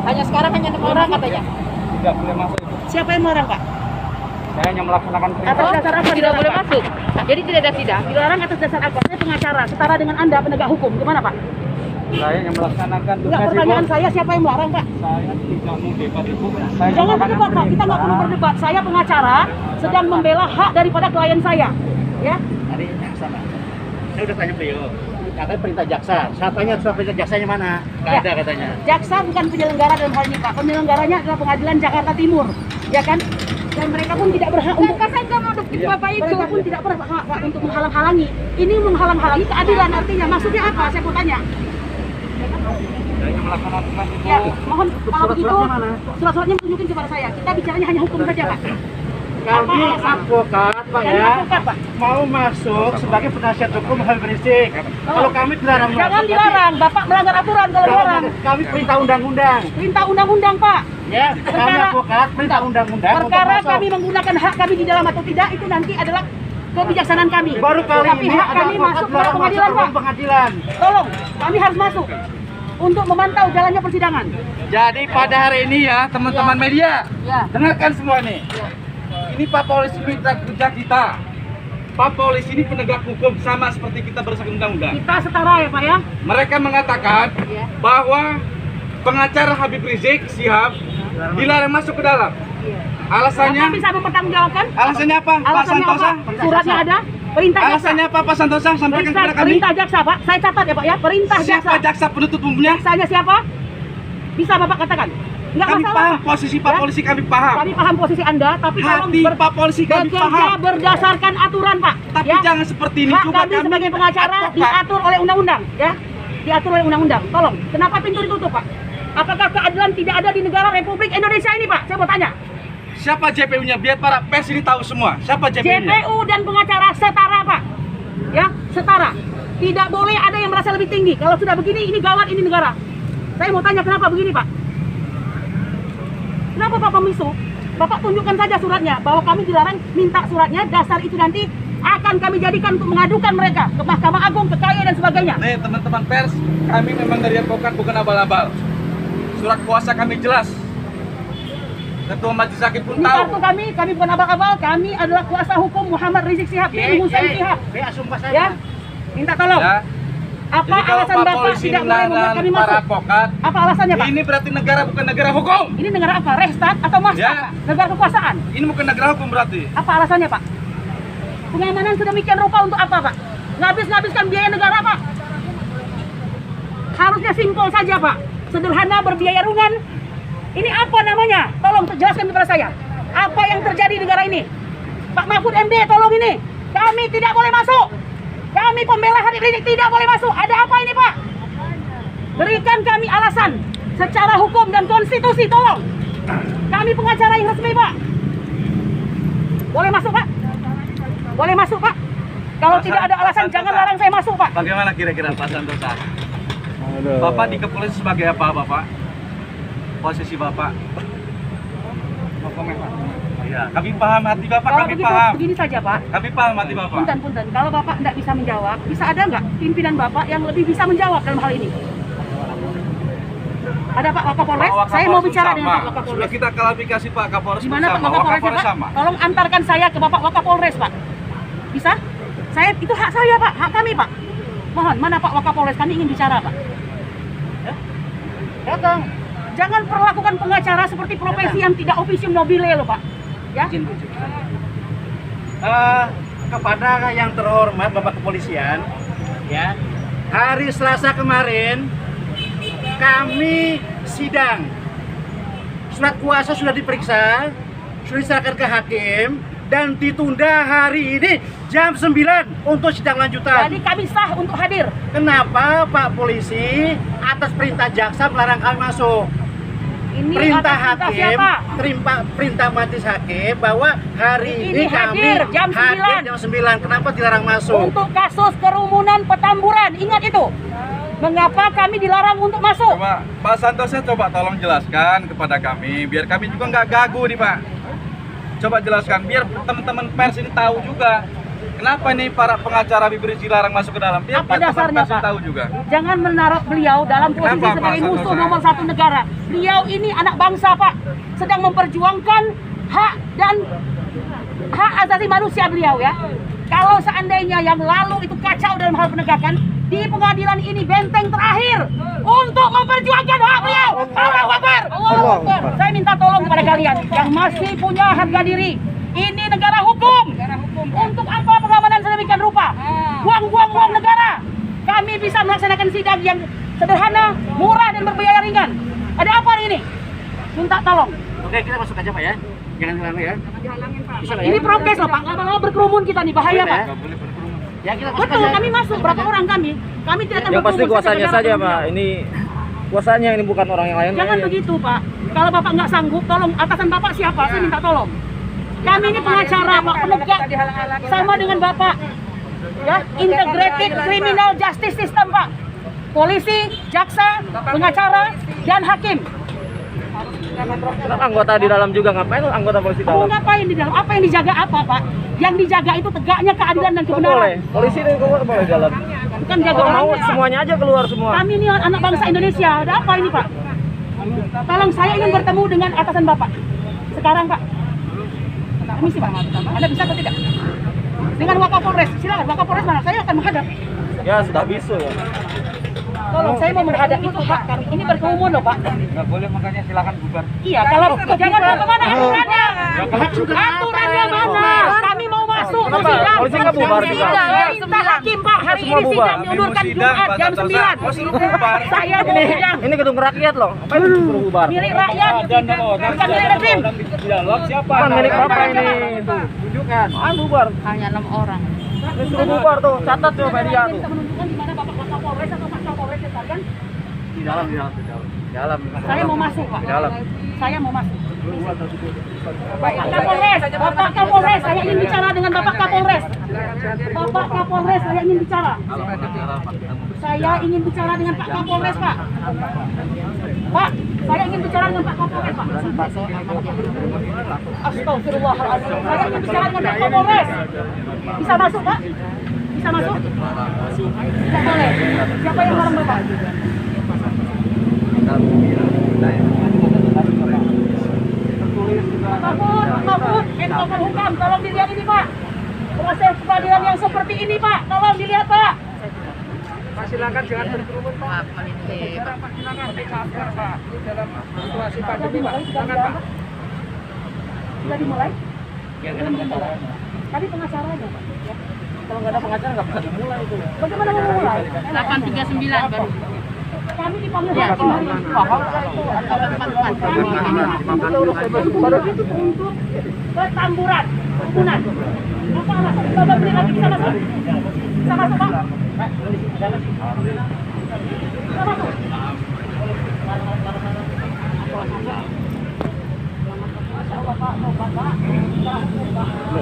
Hanya sekarang hanya 6 orang katanya. Tidak boleh masuk. Siapa yang melarang, Pak? Saya hanya melaksanakan perintah. Atas dasar apa tidak boleh masuk? Jadi tidak ada sidang. Dilarang atas dasar apa? Saya pengacara, setara dengan Anda penegak hukum. Gimana, Pak? Saya yang melaksanakan Enggak, tugas pertanyaan Ibu. saya siapa yang melarang, Pak? Saya tidak mau debat Ibu. Saya Jangan melaksanakan berdebat, Pak. Kita nggak perlu perintah. berdebat. Saya pengacara sedang membela hak daripada klien saya. Ya. Tadi jaksa, Pak. Saya udah tanya beliau. Katanya perintah jaksa. Saya tanya surat perintah jaksanya mana? Nggak Ya. ada katanya. Jaksa bukan penyelenggara dalam hal ini, Pak. Penyelenggaranya adalah Pengadilan Jakarta Timur, ya kan? Dan mereka pun tidak berhak untuk Saya nggak mau dukung Bapak itu. mereka pun tidak berhak, Pak, untuk menghalang-halangi. Ini menghalang-halangi keadilan artinya. Maksudnya apa? Saya mau tanya. Saya yang melaksanakan tugas Ibu. Ya, mohon kalau begitu Surat-suratnya mana? surat-suratnya tunjukin kepada saya. Kita bicaranya hanya hukum saja, Pak. Kami advokat, Pak Kami ya. advokat, Pak. Mau masuk sebagai penasihat hukum Habib Rizik. Kalau kami dilarang masuk. Jangan dilarang, Bapak melanggar aturan kalau dilarang. Kami perintah undang-undang. Perintah undang-undang, Pak. Ya, kami Perkara- advokat perintah undang-undang untuk Perkara masuk. kami menggunakan hak kami di dalam atau tidak itu nanti adalah kebijaksanaan kami. Baru kali Tapi ini hak ada kami advokat masuk ke dilarang masuk pengadilan, ke Pak. ruang pengadilan. Tolong, kami harus masuk untuk memantau jalannya persidangan. Jadi pada hari ini ya teman-teman media, Ya. dengarkan semua nih. Ya. Ini Pak Polisi minta kerja kita. Pak Polisi ini penegak hukum sama seperti kita berdasarkan undang-undang. Kita setara ya, Pak ya. Mereka mengatakan Iya. bahwa pengacara Habib Rizik Syihab dilarang masuk ke dalam. Bapak Alasannya? bisa mempertanggungjawabkan? Alasannya apa? Pak Alasannya Santosa? apa? Suratnya ada. Perintah jaksa. Alasannya apa Pak Santosa? Sampaikan kepada kami. Perintah jaksa, Pak. Saya catat ya, Pak ya. Perintah jaksa. Siapa jaksa penuntut umumnya? Jaksanya siapa? Bisa Bapak katakan? Enggak Kami masalah, paham Pak. posisi Pak Ya. Polisi, kami paham. Kami paham posisi Anda, tapi tolong Hati Pak Polisi kami bekerja paham. berdasarkan aturan, Pak. Tapi Ya. jangan seperti ini Hak juga kami sebagai pengacara advokat. diatur oleh undang-undang, ya. Diatur oleh undang-undang. Tolong, kenapa pintu ditutup, Pak? Apakah keadilan tidak ada di negara Republik Indonesia ini, Pak? Saya mau tanya. Siapa JPU-nya? Biar para pers ini tahu semua. Siapa JPU-nya? JPU dan pengacara setara, Pak. Ya, setara. Tidak boleh ada yang merasa lebih tinggi. Kalau sudah begini, ini gawat, ini negara. Saya mau tanya kenapa begini, Pak? Kenapa Bapak misu? Bapak tunjukkan saja suratnya bahwa kami dilarang, minta suratnya, dasar itu nanti akan kami jadikan untuk mengadukan mereka ke Mahkamah Agung, ke KAI dan sebagainya. Nih teman-teman pers, kami memang dari advokat bukan abal-abal. Surat kuasa kami jelas. Ketua Majelis Hakim pun Ini tahu. kartu kami bukan abal-abal, kami adalah kuasa hukum Muhammad Rizik Syihab bin Hussein Syihab. Saya sumpah saya. Ya, minta tolong. Ya. Apa Jadi kalau alasan Pak Bapak Polisi tidak boleh membuat dan kami para masuk? advokat, Apa alasannya, Pak? ini berarti negara bukan negara hukum. Ini negara apa? Restat atau Mastak, Ya. Pak? Negara kekuasaan. Ini bukan negara hukum berarti. Apa alasannya, Pak? Pengamanan sedemikian rupa untuk apa, Pak? Ngabis-ngabiskan biaya negara, Pak. Harusnya simpel saja, Pak. Sederhana, berbiaya ringan. Ini apa namanya? Tolong jelaskan kepada saya. Apa yang terjadi di negara ini? Pak Mahfud MD, tolong ini. Kami tidak boleh masuk. Kami pembela Habib Rizik tidak boleh masuk. Ada apa ini, Pak? Berikan kami alasan secara hukum dan konstitusi, tolong. Kami pengacara yang resmi, Pak. Boleh masuk, Pak? Boleh masuk, Pak? Kalau tidak ada alasan, jangan larang saya masuk, Pak. Bagaimana kira-kira Pak Santosa? Bapak di kepolisian sebagai apa, Bapak? Posisi Bapak? Mau komen, Pak? Ya, kami paham hati Bapak, Kalau kami begitu, paham. begini saja, Pak. Kami paham hati Bapak. Punten. Kalau Bapak tidak bisa menjawab, bisa ada nggak pimpinan Bapak yang lebih bisa menjawab dalam hal ini? Ada Pak Wakapolres? Pak Saya mau Wakapolres bicara sama. dengan Pak Sudah Wakapolres. kita klarifikasi Pak Kapolres Di mana Pak bersama. Wakapolres, Wakapolres Pak? sama. Tolong antarkan saya ke Bapak Wakapolres, Pak. Bisa? Saya itu hak saya, Pak. Hak kami, Pak. Mohon, mana Pak Wakapolres? Kami ingin bicara, Pak. Ya? Datang. Jangan perlakukan pengacara seperti profesi yang tidak officium nobile loh, Pak. Ya? Kepada yang terhormat Bapak Kepolisian, ya, hari Selasa kemarin kami sidang. Surat kuasa sudah diperiksa, sudah diserahkan ke hakim dan ditunda hari ini jam 9 untuk sidang lanjutan. Jadi kami sah untuk hadir. Kenapa Pak Polisi atas perintah jaksa melarang kami masuk? Ini Perintah atas hakim, siapa? perintah majelis hakim bahwa hari Ini ini kami hadir jam 9. jam 9. Kenapa dilarang masuk? Untuk kasus kerumunan Petamburan, ingat itu. Mengapa kami dilarang untuk masuk? Coba Pak Santosa coba tolong jelaskan kepada kami biar kami juga nggak gagu nih Pak. Coba jelaskan biar teman-teman pers ini tahu juga Kenapa ini para pengacara Habib Rizik dilarang masuk ke dalam? Dia Apa dasarnya, pasti Pak? tahu juga. Jangan menaruh beliau dalam posisi Kenapa, Pak? sebagai musuh Santosa? nomor satu negara. Beliau ini anak bangsa, Pak. Sedang memperjuangkan hak dan hak asasi manusia beliau ya. Kalau seandainya yang lalu itu kacau dalam hal penegakan, di pengadilan ini benteng terakhir untuk memperjuangkan hak beliau. Allahu Akbar. Allahu Akbar. Saya minta tolong kepada kalian yang masih punya harga diri. Ini negara hukum. Untuk apa pengamanan sedemikian rupa? Buang-buang uang negara. Kami bisa melaksanakan sidang yang sederhana, murah dan berbiaya ringan. Ada apa ini? Minta tolong. Oke, kita masuk aja Pak ya. Jangan halangi ya. Bisa nggak ya? Ini prokes loh Pak. Lama-lama berkerumun kita nih, bahaya Boleh, Pak. ya? Nggak boleh berkerumun. Ya kita masuk Betul, aja. kami masuk. Berapa orang kami? Kami tidak akan Yang pasti berkerumun kuasanya saja saja, beliau. Pak. Ini kuasanya, ini bukan orang yang lain. Jangan begitu Pak. Kalau Bapak nggak sanggup, tolong atasan Bapak siapa? Saya minta tolong. Kami ini pengacara Pak, penegak sama dengan Bapak. Ya, integrated criminal justice system Pak. Polisi, jaksa, pengacara, dan hakim. Kenapa anggota di dalam juga? Ngapain anggota polisi di Mau dalam? ngapain di dalam? Apa yang dijaga apa Pak? Yang dijaga itu tegaknya keadilan dan Nggak kebenaran. boleh. Polisi ini keluar boleh di dalam. Bukan jaga Kalau mau orangnya. semuanya aja keluar semua. Kami ini anak bangsa Indonesia. Ada apa ini Pak? Tolong saya ingin bertemu dengan atasan Bapak. Sekarang Pak. Permisi Pak. Anda bisa atau tidak? Dengan Wakapolres. Silakan Wakapolres mana? Saya akan menghadap. Ya sudah bisu ya. Tolong saya mau menghadap itu Pak. Ini berkerumun loh Pak. Nggak boleh, makanya silakan bubar. Iya, kalau jangan bagaimana aturannya? Aturannya mana? Kami mau masuk, mau Kenapa? sidang. Polisi nggak bubar juga? Perintah hakim Pak, hari Semua ini bubar. sidang diundurkan Ini mau sidang, Jumat Pak jam Santosa. 9. Oh, suruh bubar. Saya mau sidang. Ini gedung rakyat loh. Apa itu suruh bubar? Milik rakyat, bukan milik rezim. Bukan milik apa ini? Tuh, tunjukkan. Bubar. Hanya 6 orang. Ini suruh bubar tuh. Catat tuh media tuh. Bisa menunjukkan di mana Bapak Wakapolres atau Pak Kapolres sekalian? Di dalam. Dalam. Saya mau masuk Pak. Di dalam. Saya mau masuk. Bapak Kapolres, Bapak Kapolres, saya ingin bicara dengan Bapak Kapolres. Bapak Kapolres, saya ingin bicara. Saya ingin bicara dengan Pak Kapolres, Pak. Pak, saya ingin bicara dengan Pak Kapolres, Pak. Astagfirullahaladzim. Saya ingin bicara dengan Pak Kapolres. Bisa masuk, Pak? Bisa masuk? Tidak boleh. Siapa yang larang Bapak? Mahfud, Menko Polhukam, tolong dilihat ini Pak. Proses peradilan yang seperti ini Pak, tolong dilihat Pak. Maaf, menitip. Sudah dimulai? Belum dimulai. Tadi pengacaranya Pak. Ya. Kalau nggak ada pengacara nggak bisa dimulai itu. Bagaimana mau memulai? 839 baru. Kami dipanggil Ya, hakim hari ini. Paham itu? Untuk petamburan, pembunuhan. Apa alasan? Bapak beli lagi bisa masuk? Bisa masuk Pak?